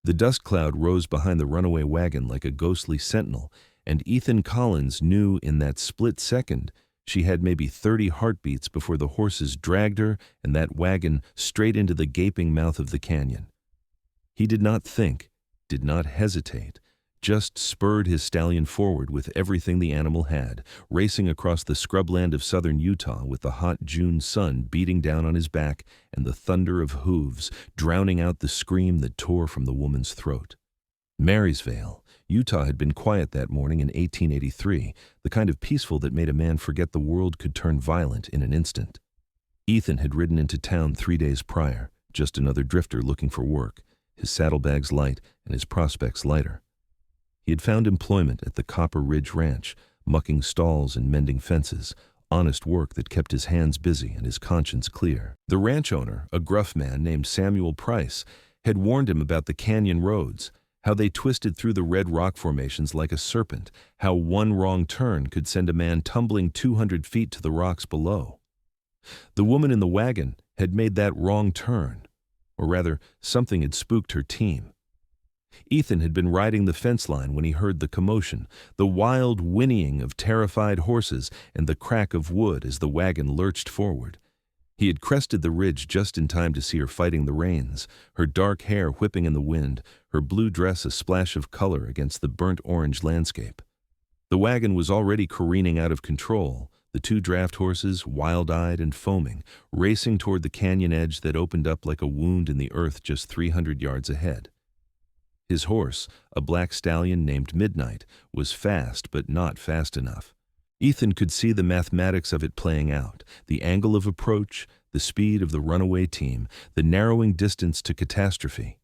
The dust cloud rose behind the runaway wagon like a ghostly sentinel, and Ethan Collins knew in that split second she had maybe 30 heartbeats before the horses dragged her and that wagon straight into the gaping mouth of the canyon. He did not think, did not hesitate, just spurred his stallion forward with everything the animal had, racing across the scrubland of southern Utah with the hot June sun beating down on his back and the thunder of hooves drowning out the scream that tore from the woman's throat. Marysvale, Utah had been quiet that morning in 1883, the kind of peaceful that made a man forget the world could turn violent in an instant. Ethan had ridden into town 3 days prior, just another drifter looking for work, his saddlebags light and his prospects lighter. He had found employment at the Copper Ridge Ranch, mucking stalls and mending fences, honest work that kept his hands busy and his conscience clear. The ranch owner, a gruff man named Samuel Price, had warned him about the canyon roads, how they twisted through the red rock formations like a serpent, how one wrong turn could send a man tumbling 200 feet to the rocks below. The woman in the wagon had made that wrong turn, or rather, something had spooked her team. Ethan had been riding the fence line when he heard the commotion, the wild whinnying of terrified horses and the crack of wood as the wagon lurched forward. He had crested the ridge just in time to see her fighting the Reins, her dark hair whipping in the wind, her blue dress a splash of color against the burnt orange landscape. The wagon was already careening out of control, the 2 draft horses, wild-eyed and foaming, racing toward the canyon edge that opened up like a wound in the earth just 300 yards ahead. His horse, a black stallion named Midnight, was fast but not fast enough. Ethan could see the mathematics of it playing out, the angle of approach, the speed of the runaway team, the narrowing distance to catastrophe.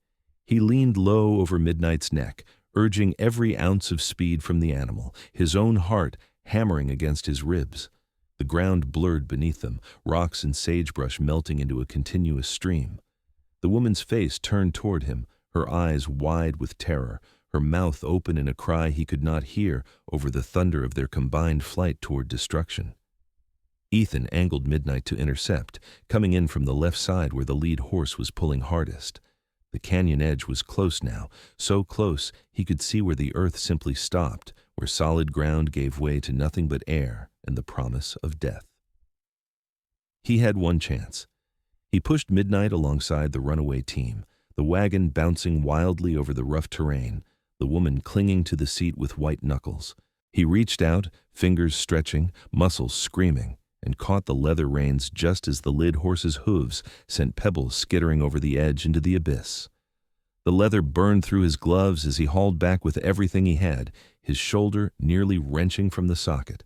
He leaned low over Midnight's neck, urging every ounce of speed from the animal, his own heart hammering against his ribs. The ground blurred beneath them, rocks and sagebrush melting into a continuous stream. The woman's face turned toward him, her eyes wide with terror, her mouth open in a cry he could not hear over the thunder of their combined flight toward destruction. Ethan angled Midnight to intercept, coming in from the left side where the lead horse was pulling hardest. The canyon edge was close now, so close he could see where the earth simply stopped, where solid ground gave way to nothing but air and the promise of death. He had one chance. He pushed Midnight alongside the runaway team, the wagon bouncing wildly over the rough terrain, the woman clinging to the seat with white knuckles. He reached out, fingers stretching, muscles screaming, and caught the leather reins just as the lid horse's hooves sent pebbles skittering over the edge into the abyss. The leather burned through his gloves as he hauled back with everything he had, his shoulder nearly wrenching from the socket.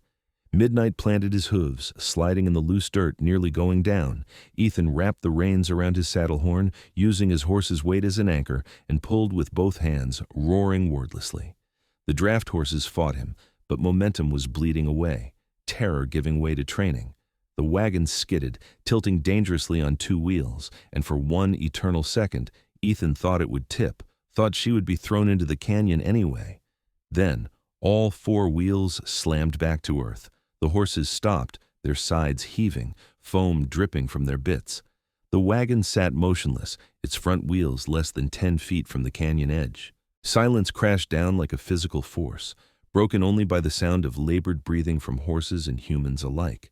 Midnight planted his hooves, sliding in the loose dirt, nearly going down. Ethan wrapped the reins around his saddle horn, using his horse's weight as an anchor, and pulled with both hands, roaring wordlessly. The draft horses fought him, but momentum was bleeding away, terror giving way to training. The wagon skidded, tilting dangerously on 2 wheels, and for one eternal second, Ethan thought it would tip, thought she would be thrown into the canyon anyway. Then, all 4 wheels slammed back to earth. The horses stopped, their sides heaving, foam dripping from their bits. The wagon sat motionless, its front wheels less than 10 feet from the canyon edge. Silence crashed down like a physical force, broken only by the sound of labored breathing from horses and humans alike.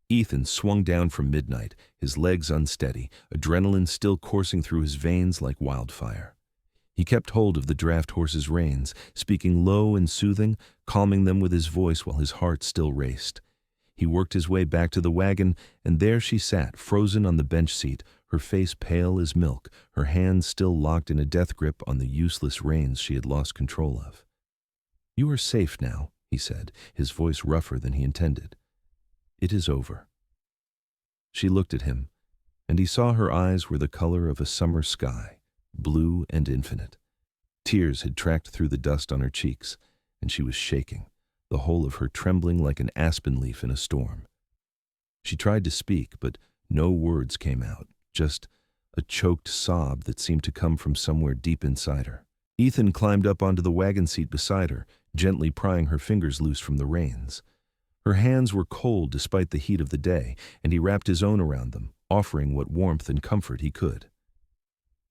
Ethan swung down from Midnight, his legs unsteady, adrenaline still coursing through his veins like wildfire. He kept hold of the draft horse's reins, speaking low and soothing, calming them with his voice while his heart still raced. He worked his way back to the wagon, and there she sat, frozen on the bench seat, her face pale as milk, her hands still locked in a death grip on the useless reins she had lost control of. "You are safe now," he said, his voice rougher than he intended. "It is over." She looked at him, and he saw her eyes were the color of a summer sky, blue and infinite. Tears had tracked through the dust on her cheeks, and she was shaking, the whole of her trembling like an aspen leaf in a storm. She tried to speak, but no words came out, just a choked sob that seemed to come from somewhere deep inside her. Ethan climbed up onto the wagon seat beside her, gently prying her fingers loose from the reins. Her hands were cold despite the heat of the day, and he wrapped his own around them, offering what warmth and comfort he could.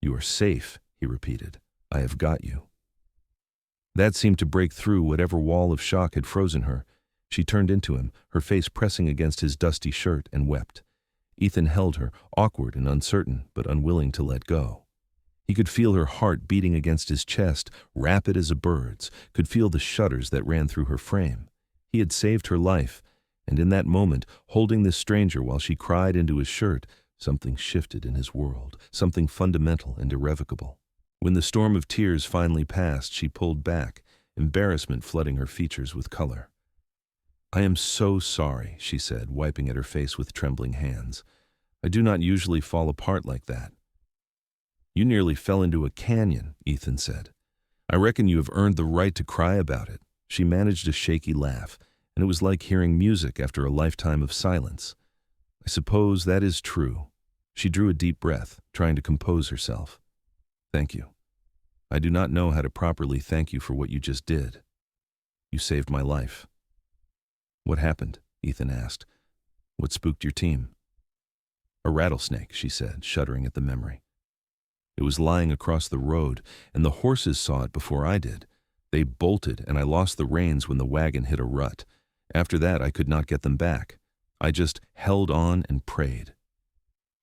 "You are safe," he repeated. I have got you." That seemed to break through whatever wall of shock had frozen her. She turned into him, her face pressing against his dusty shirt, and wept. Ethan held her, awkward and uncertain, but unwilling to let go. He could feel her heart beating against his chest, rapid as a bird's, could feel the shudders that ran through her frame. He had saved her life, and in that moment, holding this stranger while she cried into his shirt, something shifted in his world, something fundamental and irrevocable. When the storm of tears finally passed, she pulled back, embarrassment flooding her features with color. "I am so sorry," she said, wiping at her face with trembling hands. "I do not usually fall apart like that." "You nearly fell into a canyon," Ethan said. "I reckon you have earned the right to cry about it." She managed a shaky laugh, and it was like hearing music after a lifetime of silence. "I suppose that is true." She drew a deep breath, trying to compose herself. "Thank you. I do not know how to properly thank you for what you just did. You saved my life." "What happened?" Ethan asked. "What spooked your team?" "A rattlesnake," she said, shuddering at the memory. "It was lying across the road, and the horses saw it before I did. They bolted, and I lost the reins when the wagon hit a rut. After that, I could not get them back. I just held on and prayed."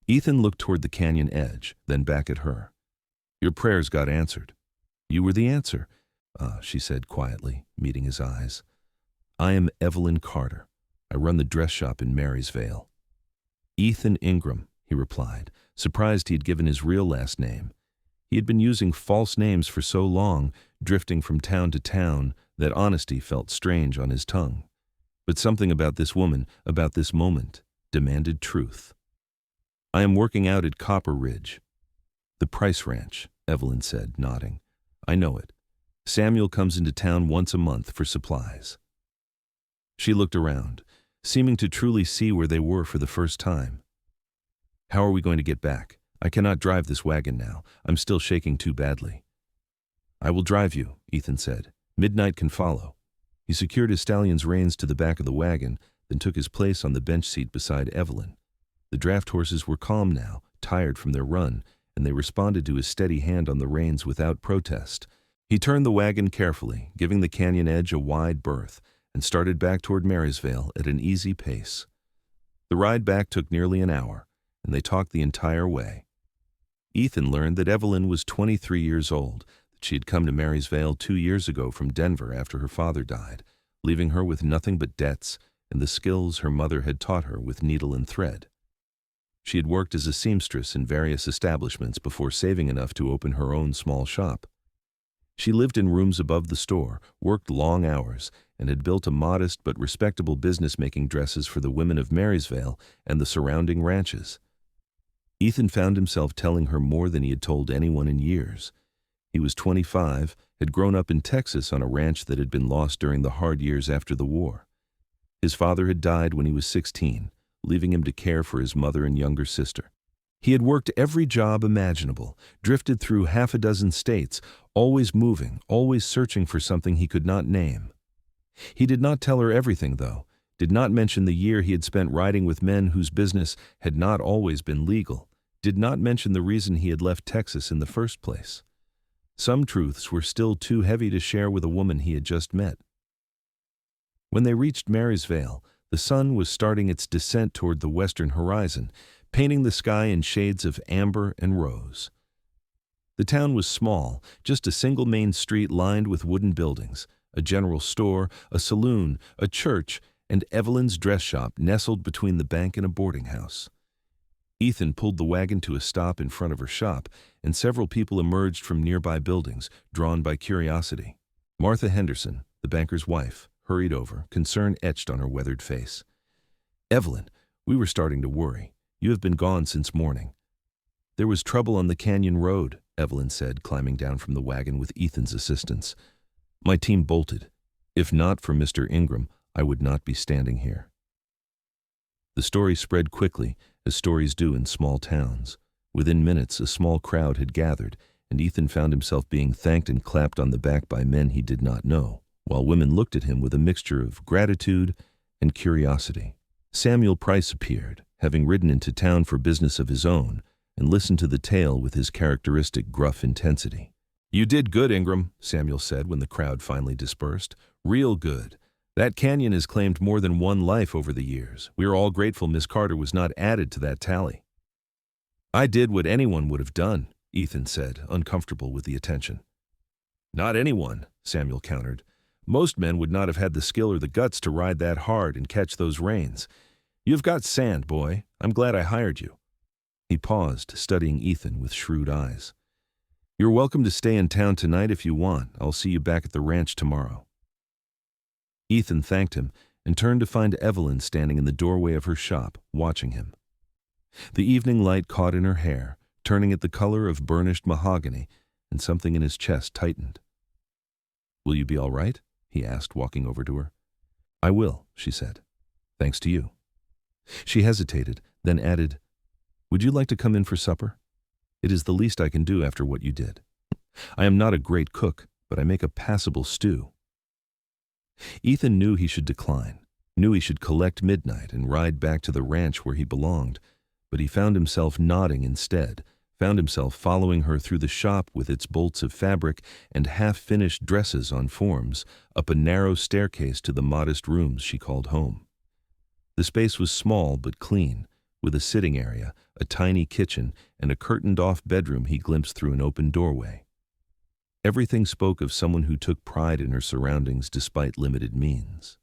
Ethan looked toward the canyon edge, then back at her. "Your prayers got answered. You were the answer," she said quietly, meeting his eyes. "I am Evelyn Carter. I run the dress shop in Marysvale." "Ethan Ingram," he replied, surprised he had given his real last name. He had been using false names for so long, drifting from town to town, that honesty felt strange on his tongue. But something about this woman, about this moment, demanded truth. "I am working out at Copper Ridge." "The Price Ranch," Evelyn said, nodding. "I know it. Samuel comes into town once a month for supplies." She looked around, seeming to truly see where they were for the first time. "How are we going to get back? I cannot drive this wagon now. I'm still shaking too badly." "I will drive you," Ethan said. "Midnight can follow." He secured his stallion's reins to the back of the wagon, then took his place on the bench seat beside Evelyn. The draft horses were calm now, tired from their run, and they responded to his steady hand on the reins without protest. He turned the wagon carefully, giving the canyon edge a wide berth, and started back toward Marysvale at an easy pace. The ride back took nearly an hour, and they talked the entire way. Ethan learned that Evelyn was 23 years old, that she had come to Marysvale 2 years ago from Denver after her father died, leaving her with nothing but debts and the skills her mother had taught her with needle and thread. She had worked as a seamstress in various establishments before saving enough to open her own small shop. She lived in rooms above the store, worked long hours, and had built a modest but respectable business making dresses for the women of Marysvale and the surrounding ranches. Ethan found himself telling her more than he had told anyone in years. He was 25, had grown up in Texas on a ranch that had been lost during the hard years after the war. His father had died when he was 16, leaving him to care for his mother and younger sister. He had worked every job imaginable, drifted through half a dozen states, always moving, always searching for something he could not name. He did not tell her everything, though, did not mention the year he had spent riding with men whose business had not always been legal, did not mention the reason he had left Texas in the first place. Some truths were still too heavy to share with a woman he had just met. When they reached Marysvale, the sun was starting its descent toward the western horizon, painting the sky in shades of amber and rose. The town was small, just a single main street lined with wooden buildings, a general store, a saloon, a church, and Evelyn's dress shop nestled between the bank and a boarding house. Ethan pulled the wagon to a stop in front of her shop, and several people emerged from nearby buildings, drawn by curiosity. Martha Henderson, the banker's wife, hurried over, concern etched on her weathered face. "Evelyn, we were starting to worry. You have been gone since morning." "There was trouble on the canyon road," Evelyn said, climbing down from the wagon with Ethan's assistance. "My team bolted. If not for Mr. Ingram, I would not be standing here." The story spread quickly, as stories do in small towns. Within minutes, a small crowd had gathered, and Ethan found himself being thanked and clapped on the back by men he did not know, while women looked at him with a mixture of gratitude and curiosity. Samuel Price appeared, having ridden into town for business of his own, and listened to the tale with his characteristic gruff intensity. "You did good, Ingram," Samuel said when the crowd finally dispersed. "Real good. That canyon has claimed more than one life over the years. We are all grateful Miss Carter was not added to that tally." "I did what anyone would have done," Ethan said, uncomfortable with the attention. "Not anyone," Samuel countered. "Most men would not have had the skill or the guts to ride that hard and catch those reins. You've got sand, boy. I'm glad I hired you." He paused, studying Ethan with shrewd eyes. "You're welcome to stay in town tonight if you want. I'll see you back at the ranch tomorrow." Ethan thanked him and turned to find Evelyn standing in the doorway of her shop, watching him. The evening light caught in her hair, turning it the color of burnished mahogany, and something in his chest tightened. "Will you be all right?" he asked, walking over to her. "I will," she said. "Thanks to you." She hesitated, then added, "Would you like to come in for supper? It is the least I can do after what you did. I am not a great cook, but I make a passable stew." Ethan knew he should decline, knew he should collect midnight and ride back to the ranch where he belonged, but he found himself nodding instead, found himself following her through the shop with its bolts of fabric and half-finished dresses on forms, up a narrow staircase to the modest rooms she called home. The space was small but clean, with a sitting area, a tiny kitchen, and a curtained-off bedroom he glimpsed through an open doorway. Everything spoke of someone who took pride in her surroundings despite limited means.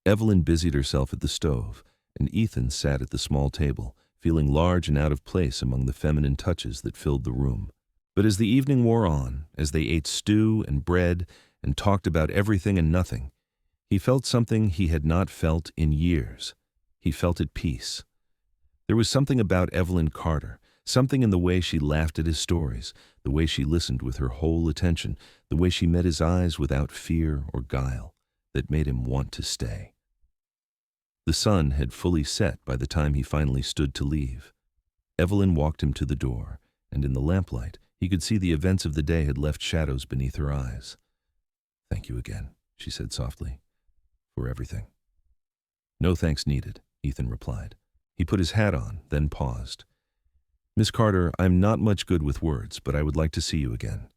Evelyn busied herself at the stove, and Ethan sat at the small table, feeling large and out of place among the feminine touches that filled the room. But as the evening wore on, as they ate stew and bread and talked about everything and nothing, he felt something he had not felt in years. He felt at peace. There was something about Evelyn Carter, something in the way she laughed at his stories, the way she listened with her whole attention, the way she met his eyes without fear or guile, that made him want to stay. The sun had fully set by the time he finally stood to leave. Evelyn walked him to the door, and in the lamplight he could see the events of the day had left shadows beneath her eyes. "Thank you again," she said softly, "for everything." "No thanks needed," Ethan replied. He put his hat on, then paused. "Miss Carter, I'm not much good with words, but I would like to see you again,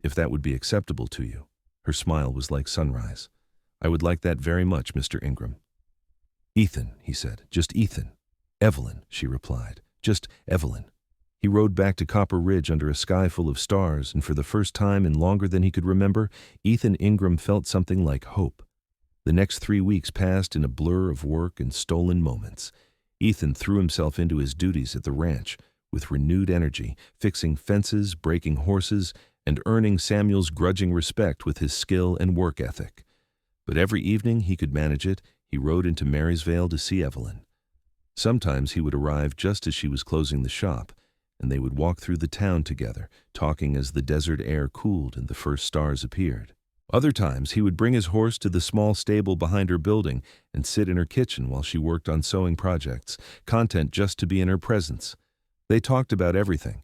if that would be acceptable to you." Her smile was like sunrise. "I would like that very much, Mr. Ingram." "Ethan," he said, "just Ethan." "Evelyn," she replied, "just Evelyn." He rode back to Copper Ridge under a sky full of stars, and for the first time in longer than he could remember, Ethan Ingram felt something like hope. The next 3 weeks passed in a blur of work and stolen moments. Ethan threw himself into his duties at the ranch with renewed energy, fixing fences, breaking horses, and earning Samuel's grudging respect with his skill and work ethic. But every evening he could manage it. He rode into Marysvale to see Evelyn. Sometimes he would arrive just as she was closing the shop, and they would walk through the town together, talking as the desert air cooled and the first stars appeared. Other times he would bring his horse to the small stable behind her building and sit in her kitchen while she worked on sewing projects, content just to be in her presence. They talked about everything.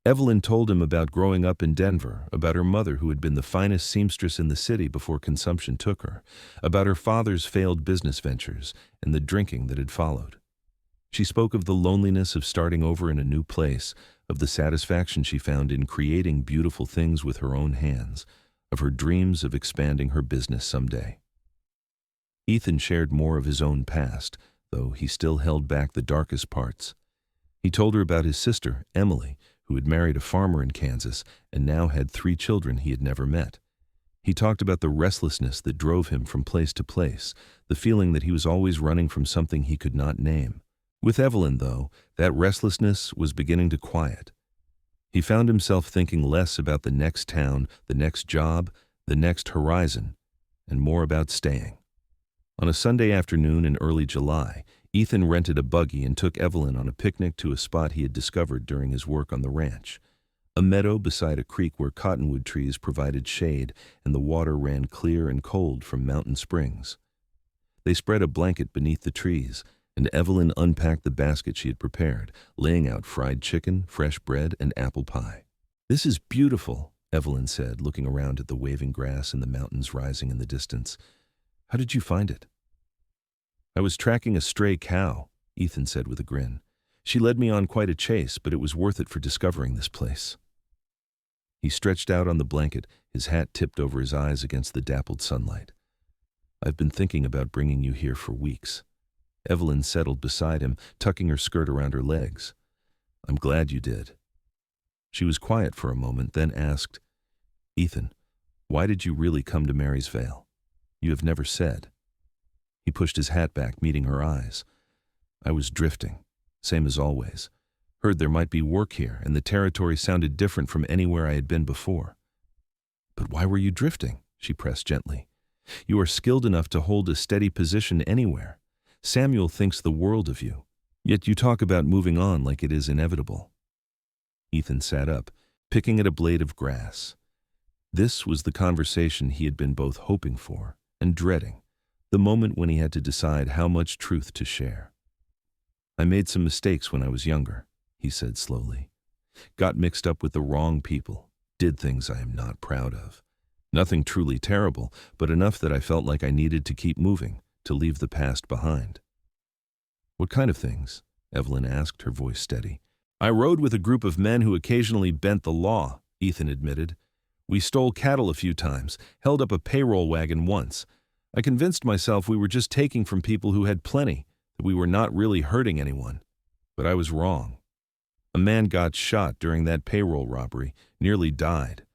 Evelyn told him about growing up in Denver, about her mother who had been the finest seamstress in the city before consumption took her, about her father's failed business ventures and the drinking that had followed. She spoke of the loneliness of starting over in a new place, of the satisfaction she found in creating beautiful things with her own hands, of her dreams of expanding her business someday. Ethan shared more of his own past, though he still held back the darkest parts. He told her about his sister, Emily, who had married a farmer in Kansas and now had 3 children he had never met. He talked about the restlessness that drove him from place to place, the feeling that he was always running from something he could not name. With Evelyn, though, that restlessness was beginning to quiet. He found himself thinking less about the next town, the next job, the next horizon, and more about staying. On a Sunday afternoon in early July, Ethan rented a buggy and took Evelyn on a picnic to a spot he had discovered during his work on the ranch. A meadow beside a creek where cottonwood trees provided shade and the water ran clear and cold from mountain springs. They spread a blanket beneath the trees, and Evelyn unpacked the basket she had prepared, laying out fried chicken, fresh bread, and apple pie. "This is beautiful," Evelyn said, looking around at the waving grass and the mountains rising in the distance. "How did you find it?" "I was tracking a stray cow," Ethan said with a grin. "She led me on quite a chase, but it was worth it for discovering this place." He stretched out on the blanket, his hat tipped over his eyes against the dappled sunlight. "I've been thinking about bringing you here for weeks." Evelyn settled beside him, tucking her skirt around her legs. "I'm glad you did." She was quiet for a moment, then asked, "Ethan, why did you really come to Marysvale? You have never said." He pushed his hat back, meeting her eyes. "I was drifting, same as always. Heard there might be work here, and the territory sounded different from anywhere I had been before." "But why were you drifting?" she pressed gently. "You are skilled enough to hold a steady position anywhere. Samuel thinks the world of you, yet you talk about moving on like it is inevitable." Ethan sat up, picking at a blade of grass. This was the conversation he had been both hoping for and dreading, the moment when he had to decide how much truth to share. "I made some mistakes when I was younger," he said slowly. "Got mixed up with the wrong people, did things I am not proud of. Nothing truly terrible, but enough that I felt like I needed to keep moving, to leave the past behind." "What kind of things?" Evelyn asked, her voice steady. "I rode with a group of men who occasionally bent the law," Ethan admitted. "We stole cattle a few times, held up a payroll wagon once. I convinced myself we were just taking from people who had plenty, that we were not really hurting anyone. But I was wrong. A man got shot during that payroll robbery, nearly died.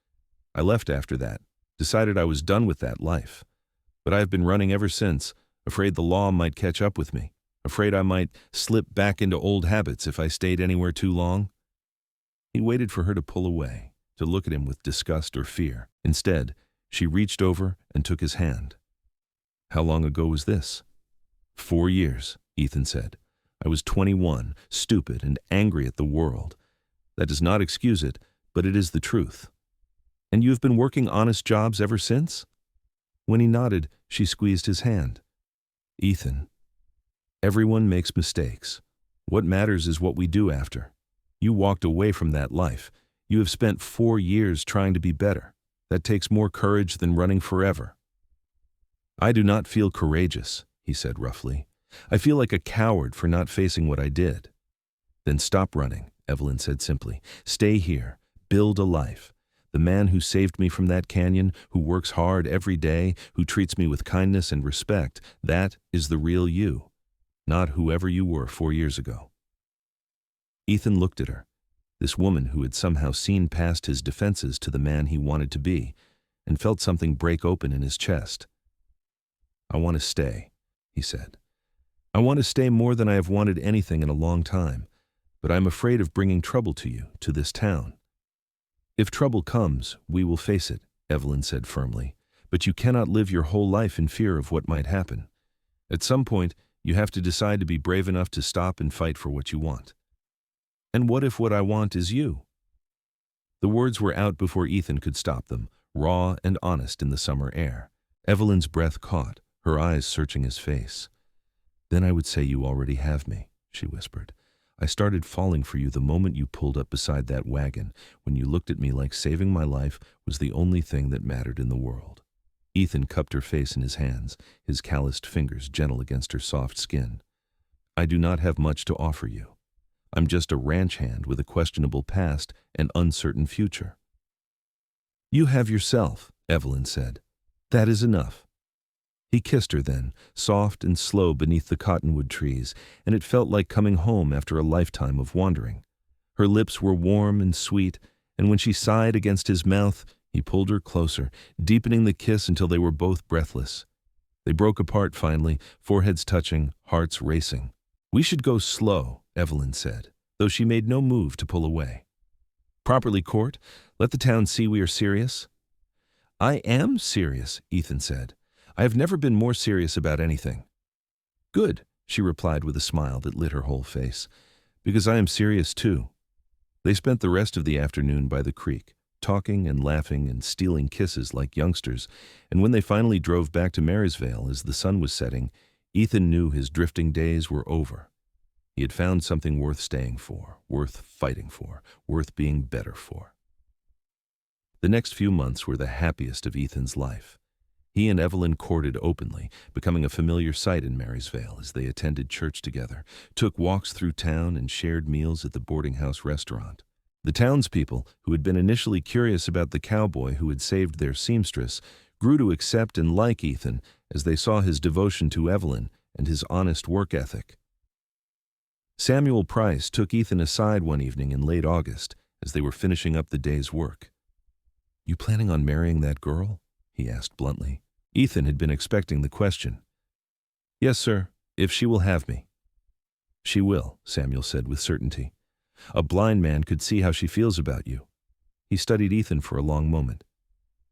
I left after that, decided I was done with that life. But I have been running ever since, afraid the law might catch up with me, afraid I might slip back into old habits if I stayed anywhere too long." He waited for her to pull away, to look at him with disgust or fear. Instead, she reached over and took his hand. "How long ago was this?" 4 years, Ethan said. "I was 21, stupid and angry at the world. That does not excuse it, but it is the truth." "And you have been working honest jobs ever since?" When he nodded, she squeezed his hand. "Ethan, everyone makes mistakes. What matters is what we do after. You walked away from that life. You have spent 4 years trying to be better. That takes more courage than running forever." "I do not feel courageous," he said roughly. "I feel like a coward for not facing what I did." "Then stop running," Evelyn said simply. "Stay here. Build a life. The man who saved me from that canyon, who works hard every day, who treats me with kindness and respect, that is the real you, not whoever you were 4 years ago." Ethan looked at her, this woman who had somehow seen past his defenses to the man he wanted to be, and felt something break open in his chest. "I want to stay," he said. "I want to stay more than I have wanted anything in a long time, but I'm afraid of bringing trouble to you, to this town." "If trouble comes, we will face it," Evelyn said firmly, "but you cannot live your whole life in fear of what might happen. At some point, you have to decide to be brave enough to stop and fight for what you want." "And what if what I want is you?" The words were out before Ethan could stop them, raw and honest in the summer air. Evelyn's breath caught, her eyes searching his face. "Then I would say you already have me," she whispered. "I started falling for you the moment you pulled up beside that wagon, when you looked at me like saving my life was the only thing that mattered in the world." Ethan cupped her face in his hands, his calloused fingers gentle against her soft skin. "I do not have much to offer you. I'm just a ranch hand with a questionable past and uncertain future." "You have yourself," Evelyn said. "That is enough." He kissed her then, soft and slow beneath the cottonwood trees, and it felt like coming home after a lifetime of wandering. Her lips were warm and sweet, and when she sighed against his mouth, he pulled her closer, deepening the kiss until they were both breathless. They broke apart finally, foreheads touching, hearts racing. "We should go slow," Evelyn said, though she made no move to pull away. "Properly court, let the town see we are serious." "I am serious," Ethan said. "I have never been more serious about anything." "Good," she replied with a smile that lit her whole face, "because I am serious too." They spent the rest of the afternoon by the creek, talking and laughing and stealing kisses like youngsters, and when they finally drove back to Marysvale as the sun was setting, Ethan knew his drifting days were over. He had found something worth staying for, worth fighting for, worth being better for. The next few months were the happiest of Ethan's life. He and Evelyn courted openly, becoming a familiar sight in Marysvale as they attended church together, took walks through town, and shared meals at the boarding house restaurant. The townspeople, who had been initially curious about the cowboy who had saved their seamstress, grew to accept and like Ethan as they saw his devotion to Evelyn and his honest work ethic. Samuel Price took Ethan aside one evening in late August as they were finishing up the day's work. "You planning on marrying that girl?" he asked bluntly. Ethan had been expecting the question. "Yes, sir, if she will have me." "She will," Samuel said with certainty. "A blind man could see how she feels about you." He studied Ethan for a long moment.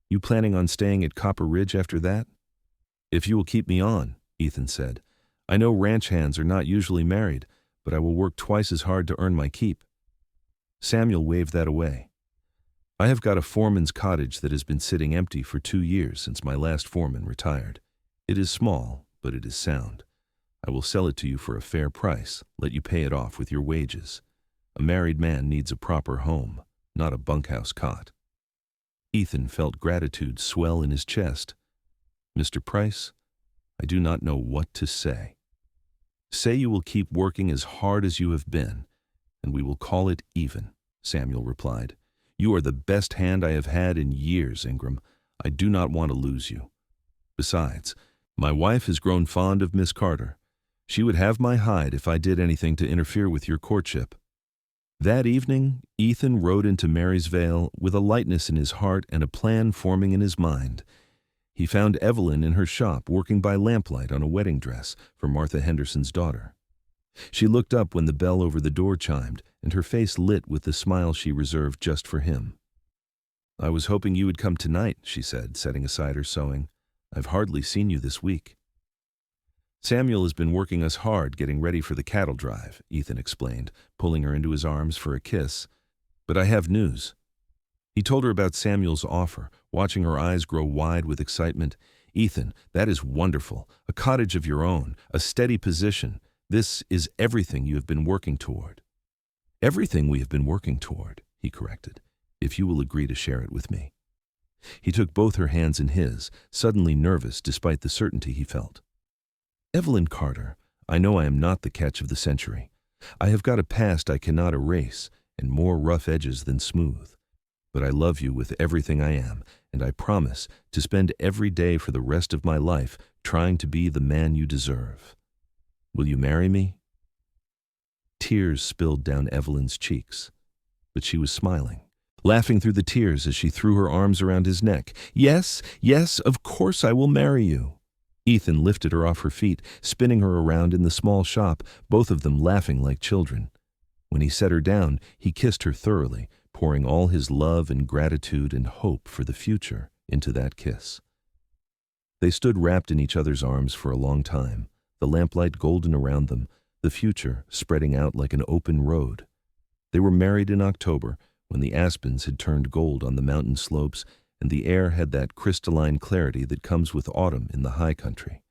"You planning on staying at Copper Ridge after that?" "If you will keep me on," Ethan said. "I know ranch hands are not usually married, but I will work twice as hard to earn my keep." Samuel waved that away. "I have got a foreman's cottage that has been sitting empty for 2 years since my last foreman retired. It is small, but it is sound. I will sell it to you for a fair price, let you pay it off with your wages. A married man needs a proper home, not a bunkhouse cot." Ethan felt gratitude swell in his chest. "Mr. Price, I do not know what to say." "Say you will keep working as hard as you have been, and we will call it even," Samuel replied. "You are the best hand I have had in years, Ingram. I do not want to lose you. Besides, my wife has grown fond of Miss Carter. She would have my hide if I did anything to interfere with your courtship." That evening, Ethan rode into Marysvale with a lightness in his heart and a plan forming in his mind. He found Evelyn in her shop working by lamplight on a wedding dress for Martha Henderson's daughter. She looked up when the bell over the door chimed, and her face lit with the smile she reserved just for him. "I was hoping you would come tonight," she said, setting aside her sewing. "I've hardly seen you this week." "Samuel has been working us hard getting ready for the cattle drive," Ethan explained, pulling her into his arms for a kiss. "But I have news." He told her about Samuel's offer, watching her eyes grow wide with excitement. "Ethan, that is wonderful. A cottage of your own, a steady position. This is everything you have been working toward." "Everything we have been working toward," he corrected, "if you will agree to share it with me." He took both her hands in his, suddenly nervous despite the certainty he felt. "Evelyn Carter, I know I am not the catch of the century. I have got a past I cannot erase, and more rough edges than smooth. But I love you with everything I am, and I promise to spend every day for the rest of my life trying to be the man you deserve. Will you marry me?" Tears spilled down Evelyn's cheeks, but she was smiling, laughing through the tears as she threw her arms around his neck. "Yes, yes, of course I will marry you." Ethan lifted her off her feet, spinning her around in the small shop, both of them laughing like children. When he set her down, he kissed her thoroughly, pouring all his love and gratitude and hope for the future into that kiss. They stood wrapped in each other's arms for a long time, the lamplight golden around them, the future spreading out like an open road. They were married in October, when the aspens had turned gold on the mountain slopes and the air had that crystalline clarity that comes with autumn in the high country.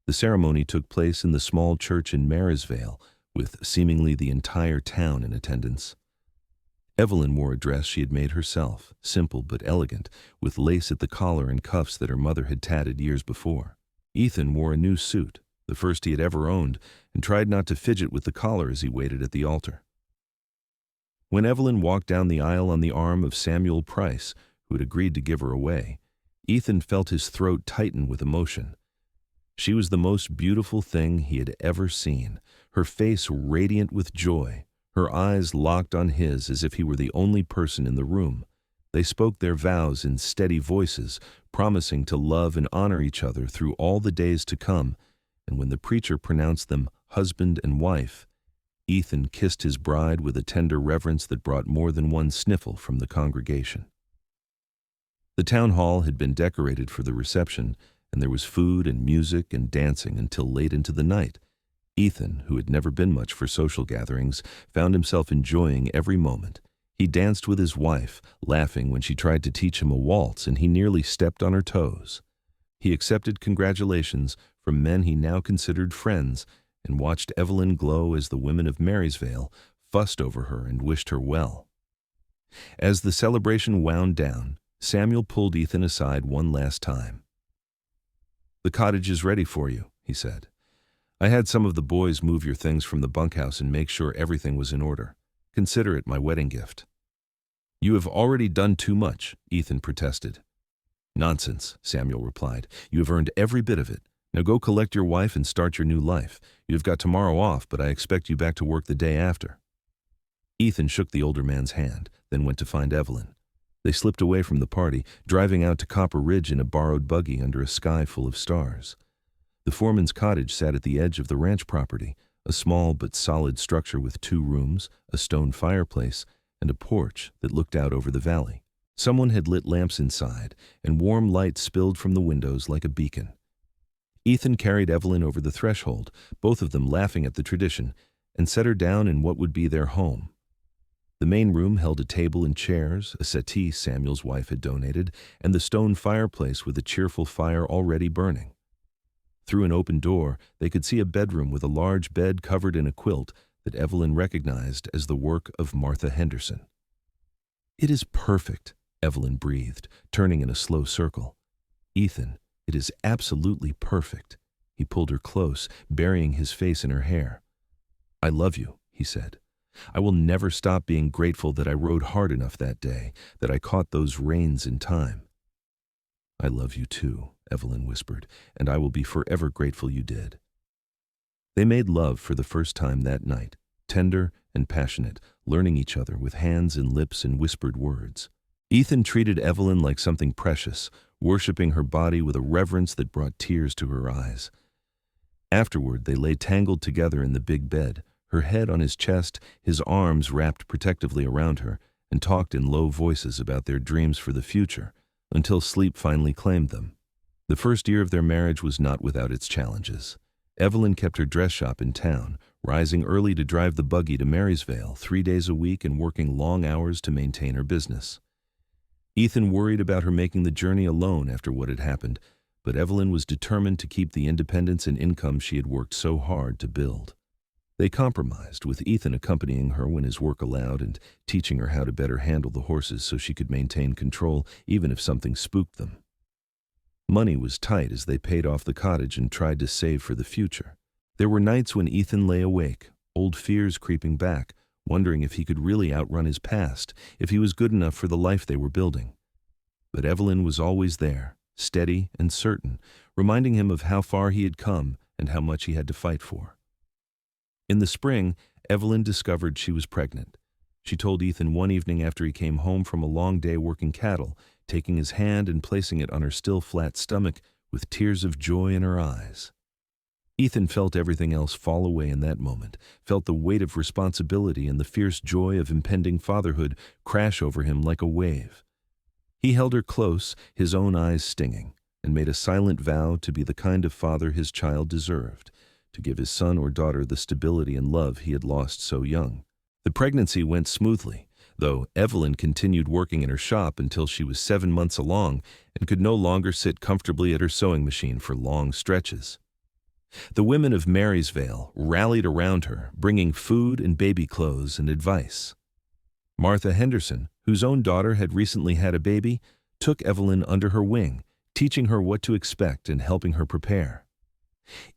The ceremony took place in the small church in Marysvale, with seemingly the entire town in attendance. Evelyn wore a dress she had made herself, simple but elegant, with lace at the collar and cuffs that her mother had tatted years before. Ethan wore a new suit, the first he had ever owned, and tried not to fidget with the collar as he waited at the altar. When Evelyn walked down the aisle on the arm of Samuel Price, who had agreed to give her away, Ethan felt his throat tighten with emotion. She was the most beautiful thing he had ever seen, her face radiant with joy, her eyes locked on his as if he were the only person in the room. They spoke their vows in steady voices, promising to love and honor each other through all the days to come, and when the preacher pronounced them husband and wife, Ethan kissed his bride with a tender reverence that brought more than one sniffle from the congregation. The town hall had been decorated for the reception, and there was food and music and dancing until late into the night. Ethan, who had never been much for social gatherings, found himself enjoying every moment. He danced with his wife, laughing when she tried to teach him a waltz, and he nearly stepped on her toes. He accepted congratulations from men he now considered friends, and watched Evelyn glow as the women of Marysvale fussed over her and wished her well. As the celebration wound down, Samuel pulled Ethan aside one last time. "The cottage is ready for you," he said. "I had some of the boys move your things from the bunkhouse and make sure everything was in order. Consider it my wedding gift." You have already done too much, Ethan protested. Nonsense, Samuel replied. You have earned every bit of it. Now go collect your wife and start your new life. You have got tomorrow off, but I expect you back to work the day after. Ethan shook the older man's hand, then went to find Evelyn. They slipped away from the party, driving out to Copper Ridge in a borrowed buggy under a sky full of stars. The foreman's cottage sat at the edge of the ranch property, a small but solid structure with 2 rooms, a stone fireplace, and a porch that looked out over the valley. Someone had lit lamps inside, and warm light spilled from the windows like a beacon. Ethan carried Evelyn over the threshold, both of them laughing at the tradition, and set her down in what would be their home. The main room held a table and chairs, a settee Samuel's wife had donated, and the stone fireplace with a cheerful fire already burning. Through an open door, they could see a bedroom with a large bed covered in a quilt that Evelyn recognized as the work of Martha Henderson. "It is perfect," Evelyn breathed, turning in a slow circle. "Ethan, it is absolutely perfect." He pulled her close, burying his face in her hair. "I love you," he said. "I will never stop being grateful that I rode hard enough that day, that I caught those reins in time." "I love you too," Evelyn whispered, "and I will be forever grateful you did." They made love for the first time that night, tender and passionate, learning each other with hands and lips and whispered words. Ethan treated Evelyn like something precious, worshiping her body with a reverence that brought tears to her eyes. Afterward, they lay tangled together in the big bed, her head on his chest, his arms wrapped protectively around her, and talked in low voices about their dreams for the future, until sleep finally claimed them. The first year of their marriage was not without its challenges. Evelyn kept her dress shop in town, rising early to drive the buggy to Marysvale 3 days a week and working long hours to maintain her business. Ethan worried about her making the journey alone after what had happened, but Evelyn was determined to keep the independence and income she had worked so hard to build. They compromised, with Ethan accompanying her when his work allowed and teaching her how to better handle the horses so she could maintain control even if something spooked them. Money was tight as they paid off the cottage and tried to save for the future. There were nights when Ethan lay awake, old fears creeping back, wondering if he could really outrun his past, if he was good enough for the life they were building. But Evelyn was always there, steady and certain, reminding him of how far he had come and how much he had to fight for. In the spring, Evelyn discovered she was pregnant. She told Ethan one evening after he came home from a long day working cattle, taking his hand and placing it on her still flat stomach with tears of joy in her eyes. Ethan felt everything else fall away in that moment, felt the weight of responsibility and the fierce joy of impending fatherhood crash over him like a wave. He held her close, his own eyes stinging, and made a silent vow to be the kind of father his child deserved, to give his son or daughter the stability and love he had lost so young. The pregnancy went smoothly, though Evelyn continued working in her shop until she was 7 months along and could no longer sit comfortably at her sewing machine for long stretches. The women of Marysvale rallied around her, bringing food and baby clothes and advice. Martha Henderson, whose own daughter had recently had a baby, took Evelyn under her wing, teaching her what to expect and helping her prepare.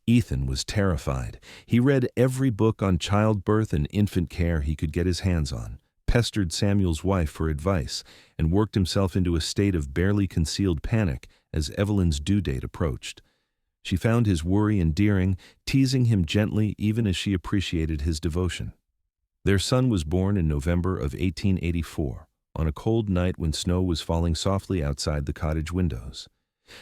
Ethan was terrified. He read every book on childbirth and infant care he could get his hands on, pestered Samuel's wife for advice, and worked himself into a state of barely concealed panic as Evelyn's due date approached. She found his worry endearing, teasing him gently even as she appreciated his devotion. Their son was born in November of 1884, on a cold night when snow was falling softly outside the cottage windows.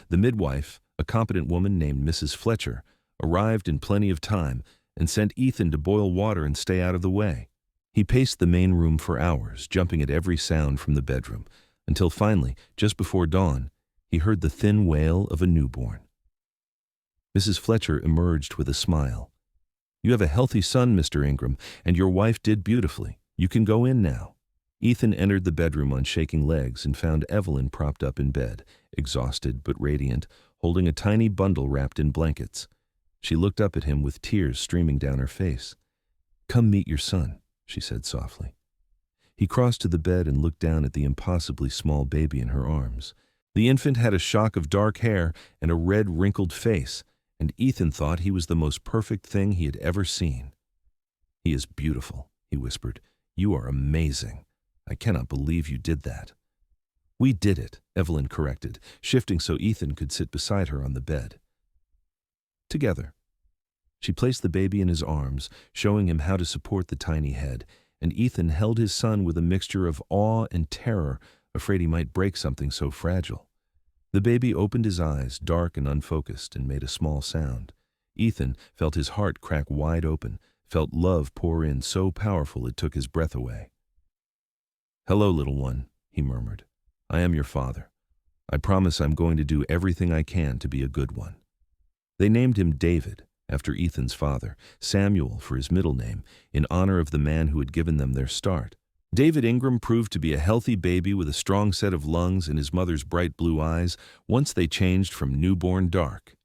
The midwife, a competent woman named Mrs. Fletcher, arrived in plenty of time and sent Ethan to boil water and stay out of the way. He paced the main room for hours, jumping at every sound from the bedroom, until finally, just before dawn, he heard the thin wail of a newborn. Mrs. Fletcher emerged with a smile. "You have a healthy son, Mr. Ingram, and your wife did beautifully. You can go in now." Ethan entered the bedroom on shaking legs and found Evelyn propped up in bed, exhausted but radiant, holding a tiny bundle wrapped in blankets. She looked up at him with tears streaming down her face. "Come meet your son," she said softly. He crossed to the bed and looked down at the impossibly small baby in her arms. The infant had a shock of dark hair and a red, wrinkled face, and Ethan thought he was the most perfect thing he had ever seen. "He is beautiful," he whispered. "You are amazing. I cannot believe you did that." "We did it," Evelyn corrected, shifting so Ethan could sit beside her on the bed. Together. She placed the baby in his arms, showing him how to support the tiny head, and Ethan held his son with a mixture of awe and terror, afraid he might break something so fragile. The baby opened his eyes, dark and unfocused, and made a small sound. Ethan felt his heart crack wide open, felt love pour in so powerful it took his breath away. "Hello, little one," he murmured. "I am your father. I promise I'm going to do everything I can to be a good one." They named him David, after Ethan's father, Samuel for his middle name, in honor of the man who had given them their start. David Ingram proved to be a healthy baby with a strong set of lungs and his mother's bright blue eyes once they changed from newborn dark.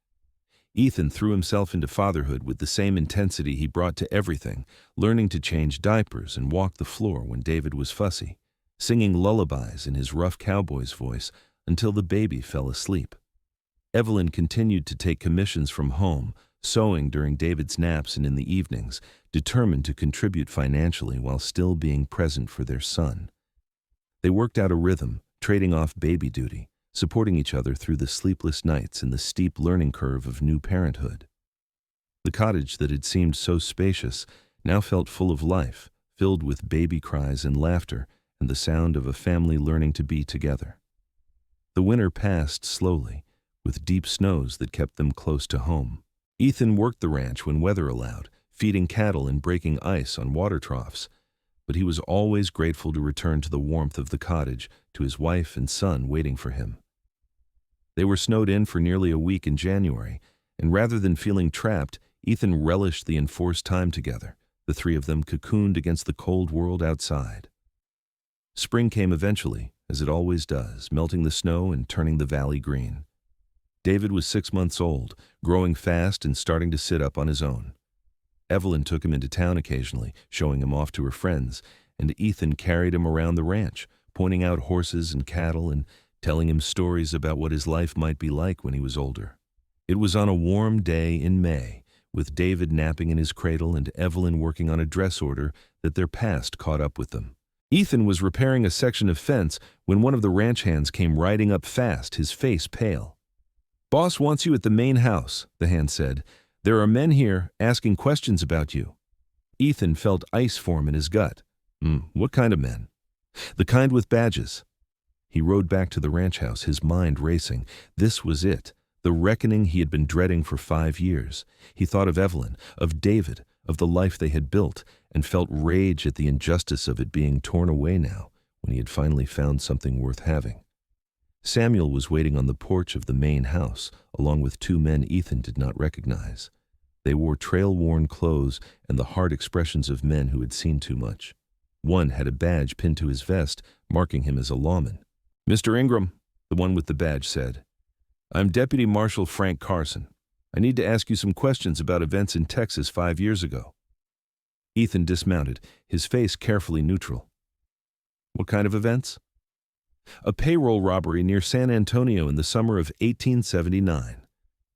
Ethan threw himself into fatherhood with the same intensity he brought to everything, learning to change diapers and walk the floor when David was fussy, singing lullabies in his rough cowboy's voice until the baby fell asleep. Evelyn continued to take commissions from home, sewing during David's naps and in the evenings, determined to contribute financially while still being present for their son. They worked out a rhythm, trading off baby duty, supporting each other through the sleepless nights and the steep learning curve of new parenthood. The cottage that had seemed so spacious now felt full of life, filled with baby cries and laughter and the sound of a family learning to be together. The winter passed slowly, with deep snows that kept them close to home. Ethan worked the ranch when weather allowed, feeding cattle and breaking ice on water troughs, but he was always grateful to return to the warmth of the cottage, to his wife and son waiting for him. They were snowed in for nearly a week in January, and rather than feeling trapped, Ethan relished the enforced time together, the three of them cocooned against the cold world outside. Spring came eventually, as it always does, melting the snow and turning the valley green. David was 6 months old, growing fast and starting to sit up on his own. Evelyn took him into town occasionally, showing him off to her friends, and Ethan carried him around the ranch, pointing out horses and cattle and telling him stories about what his life might be like when he was older. It was on a warm day in May, with David napping in his cradle and Evelyn working on a dress order, that their past caught up with them. Ethan was repairing a section of fence when one of the ranch hands came riding up fast, his face pale. "Boss wants you at the main house," the hand said. "There are men here asking questions about you." Ethan felt ice form in his gut. What kind of men?" "The kind with badges." He rode back to the ranch house, his mind racing. This was it, the reckoning he had been dreading for 5 years. He thought of Evelyn, of David, of the life they had built, and felt rage at the injustice of it being torn away now, when he had finally found something worth having. Samuel was waiting on the porch of the main house, along with 2 men Ethan did not recognize. They wore trail-worn clothes and the hard expressions of men who had seen too much. One had a badge pinned to his vest, marking him as a lawman. "Mr. Ingram," the one with the badge said, "I'm Deputy Marshal Frank Carson. I need to ask you some questions about events in Texas 5 years ago." Ethan dismounted, his face carefully neutral. "What kind of events?" "A payroll robbery near San Antonio in the summer of 1879.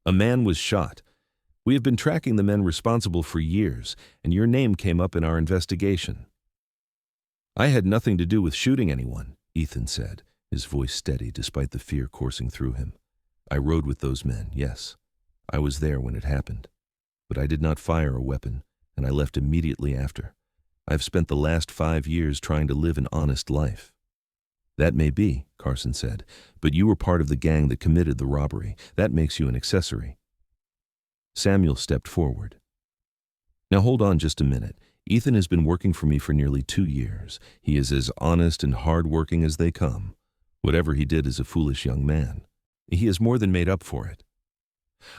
A man was shot. We have been tracking the men responsible for years, and your name came up in our investigation." "I had nothing to do with shooting anyone," Ethan said, his voice steady despite the fear coursing through him. "I rode with those men, yes. I was there when it happened. But I did not fire a weapon, and I left immediately after. I've spent the last 5 years trying to live an honest life." "That may be," Carson said, "but you were part of the gang that committed the robbery. That makes you an accessory." Samuel stepped forward. "Now hold on just a minute. Ethan has been working for me for nearly 2 years. He is as honest and hard-working as they come. Whatever he did as a foolish young man, he has more than made up for it."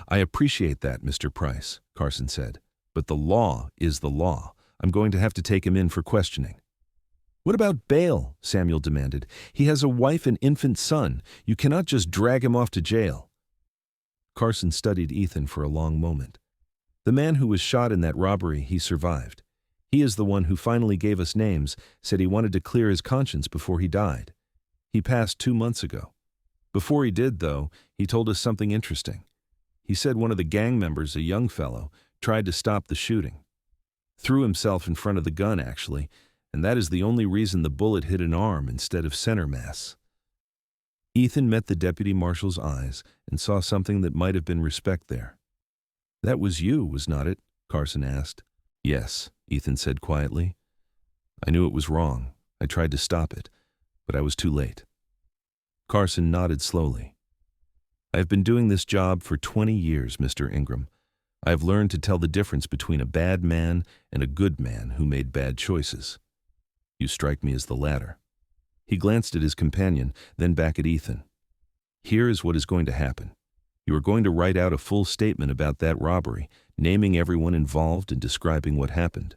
"I appreciate that, Mr. Price," Carson said, "but the law is the law. I'm going to have to take him in for questioning." "What about bail?" Samuel demanded. "He has a wife and infant son. You cannot just drag him off to jail." Carson studied Ethan for a long moment. "The man who was shot in that robbery, he survived. He is the one who finally gave us names, said he wanted to clear his conscience before he died. He passed 2 months ago. Before he did, though, he told us something interesting. He said one of the gang members, a young fellow, tried to stop the shooting. Threw himself in front of the gun, actually, and that is the only reason the bullet hit an arm instead of center mass." Ethan met the deputy marshal's eyes and saw something that might have been respect there. "That was you, was not it?" Carson asked. "Yes," Ethan said quietly. "I knew it was wrong. I tried to stop it, but I was too late." Carson nodded slowly. "I have been doing this job for 20 years, Mr. Ingram. I have learned to tell the difference between a bad man and a good man who made bad choices. You strike me as the latter." He glanced at his companion, then back at Ethan. "Here is what is going to happen. You are going to write out a full statement about that robbery, naming everyone involved and describing what happened.